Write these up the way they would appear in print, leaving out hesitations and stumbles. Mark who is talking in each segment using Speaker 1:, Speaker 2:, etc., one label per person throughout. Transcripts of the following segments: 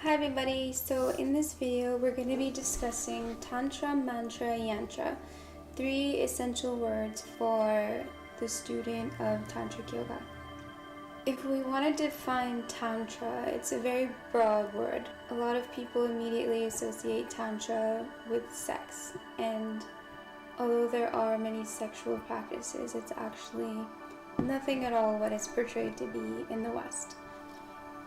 Speaker 1: Hi everybody, so in this video we're going to be discussing Tantra, Mantra, Yantra, 3 essential words for the student of Tantric Yoga. If we want to define Tantra, it's a very broad word. A lot of people immediately associate Tantra with sex, and although there are many sexual practices, it's actually nothing at all what it's portrayed to be in the West.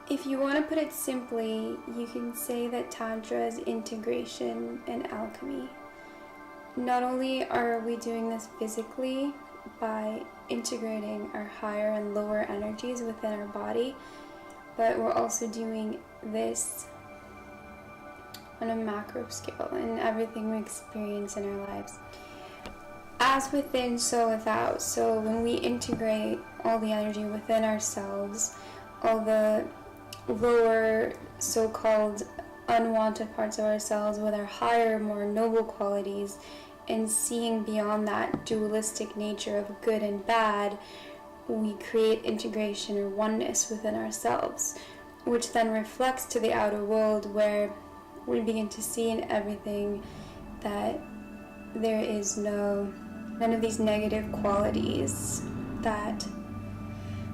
Speaker 1: If you want to put it simply, you can say that Tantra is integration and alchemy. Not only are we doing this physically by integrating our higher and lower energies within our body, but we're also doing this on a macro scale in everything we experience in our lives. As within, so without. So when we integrate all the energy within ourselves, all the lower so-called unwanted parts of ourselves with our higher, more noble qualities, and seeing beyond that dualistic nature of good and bad, we create integration or oneness within ourselves, which then reflects to the outer world, where we begin to see in everything that there is none of these negative qualities that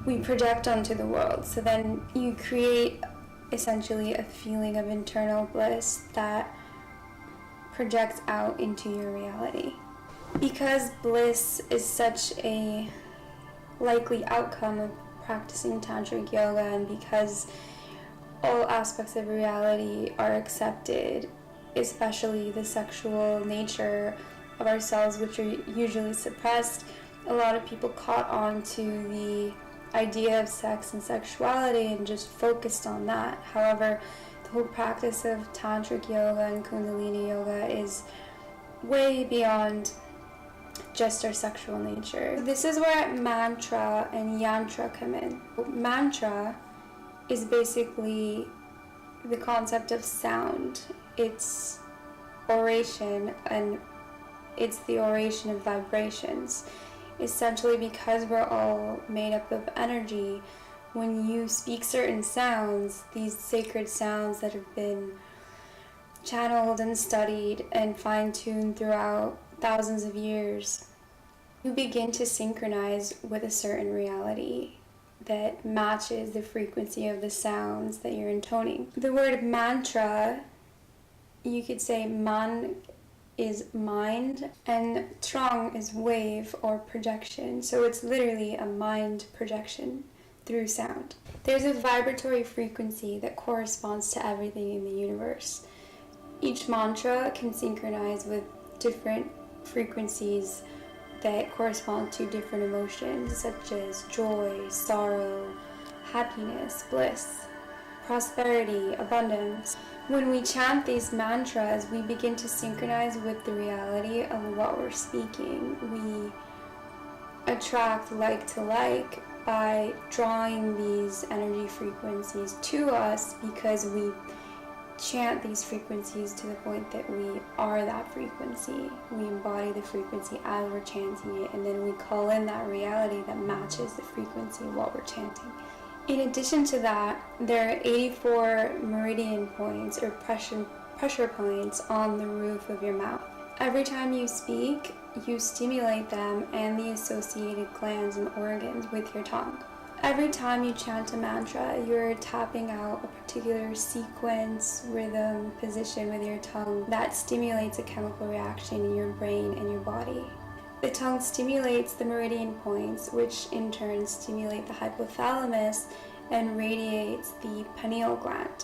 Speaker 1: we project onto the world. So then you create essentially a feeling of internal bliss that projects out into your reality. Because bliss is such a likely outcome of practicing Tantric Yoga, and because all aspects of reality are accepted, especially the sexual nature of ourselves, which are usually suppressed, a lot of people caught on to the idea of sex and sexuality and just focused on that. However, the whole practice of Tantric Yoga and Kundalini Yoga is way beyond just our sexual nature. This is where Mantra and Yantra come in. Mantra is basically the concept of sound. It's oration, and it's the oration of vibrations. Essentially, because we're all made up of energy, when you speak certain sounds, these sacred sounds that have been channeled and studied and fine-tuned throughout thousands of years, you begin to synchronize with a certain reality that matches the frequency of the sounds that you're intoning. The word mantra, you could say man is mind, and trong is wave or projection. So it's literally a mind projection through sound. There's a vibratory frequency that corresponds to everything in the universe. Each mantra can synchronize with different frequencies that correspond to different emotions, such as joy, sorrow, happiness, bliss, prosperity, abundance. When we chant these mantras, we begin to synchronize with the reality of what we're speaking. We attract like to like by drawing these energy frequencies to us, because we chant these frequencies to the point that we are that frequency. We embody the frequency as we're chanting it, and then we call in that reality that matches the frequency of what we're chanting. In addition to that, there are 84 meridian points or pressure points on the roof of your mouth. Every time you speak, you stimulate them and the associated glands and organs with your tongue. Every time you chant a mantra, you're tapping out a particular sequence, rhythm, position with your tongue that stimulates a chemical reaction in your brain and your body. The tongue stimulates the meridian points, which in turn stimulate the hypothalamus and radiates the pineal gland.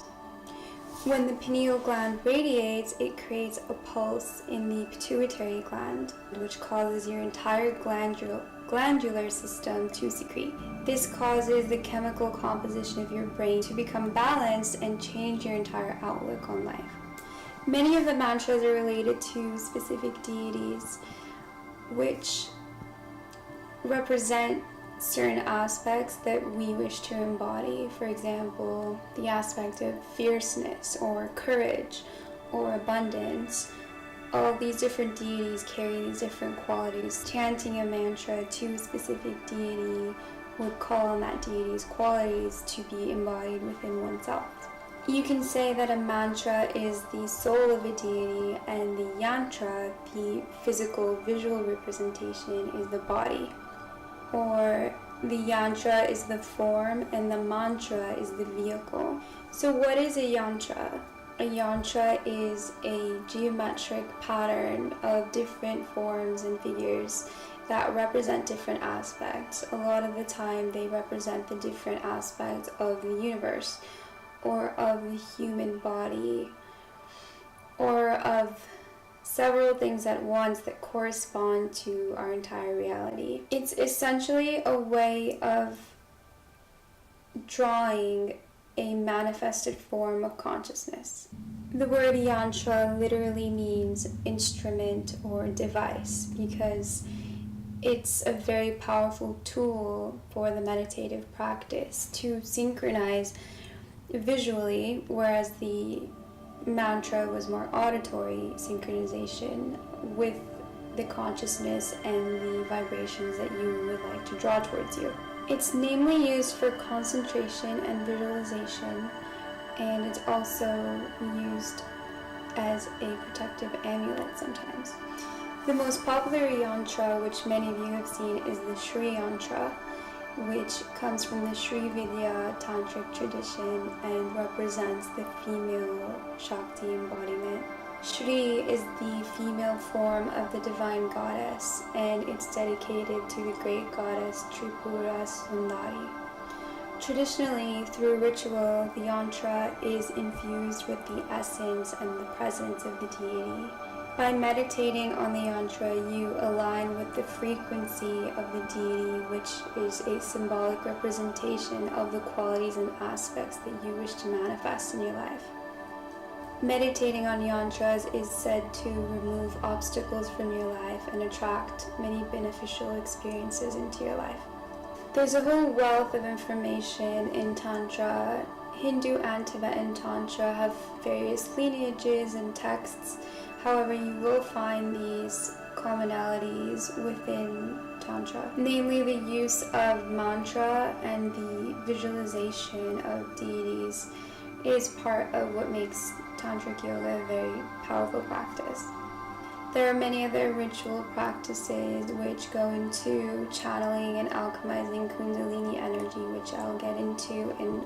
Speaker 1: When the pineal gland radiates, it creates a pulse in the pituitary gland, which causes your entire glandular system to secrete. This causes the chemical composition of your brain to become balanced and change your entire outlook on life. Many of the mantras are related to specific deities, which represent certain aspects that we wish to embody. For example, the aspect of fierceness or courage or abundance. All of these different deities carry these different qualities. Chanting a mantra to a specific deity would call on that deity's qualities to be embodied within oneself. You can say that a mantra is the soul of a deity, and the yantra, the physical visual representation, is the body. Or the yantra is the form and the mantra is the vehicle. So what is a yantra? A yantra is a geometric pattern of different forms and figures that represent different aspects. A lot of the time they represent the different aspects of the universe, or of the human body, or of several things at once that correspond to our entire reality. It's essentially a way of drawing a manifested form of consciousness. The word yantra literally means instrument or device, because it's a very powerful tool for the meditative practice to synchronize visually, whereas the mantra was more auditory synchronization with the consciousness and the vibrations that you would like to draw towards you. It's namely used for concentration and visualization, and it's also used as a protective amulet sometimes. The most popular yantra, which many of you have seen, is the Shri yantra, which comes from the Sri Vidya Tantric tradition and represents the female Shakti embodiment. Shri is the female form of the divine goddess, and it's dedicated to the great goddess Tripura Sundari. Traditionally, through ritual, the yantra is infused with the essence and the presence of the deity. By meditating on the yantra, you align with the frequency of the deity, which is a symbolic representation of the qualities and aspects that you wish to manifest in your life. Meditating on yantras is said to remove obstacles from your life and attract many beneficial experiences into your life. There's a whole wealth of information in Tantra. Hindu and Tibetan Tantra have various lineages and texts. However, you will find these commonalities within Tantra, namely the use of mantra and the visualization of deities is part of what makes Tantric Yoga a very powerful practice. There are many other ritual practices which go into channeling and alchemizing Kundalini energy, which I'll get into in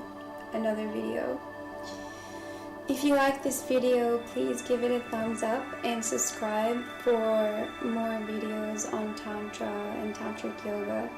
Speaker 1: another video. If you like this video, please give it a thumbs up and subscribe for more videos on Tantra and Tantric Yoga.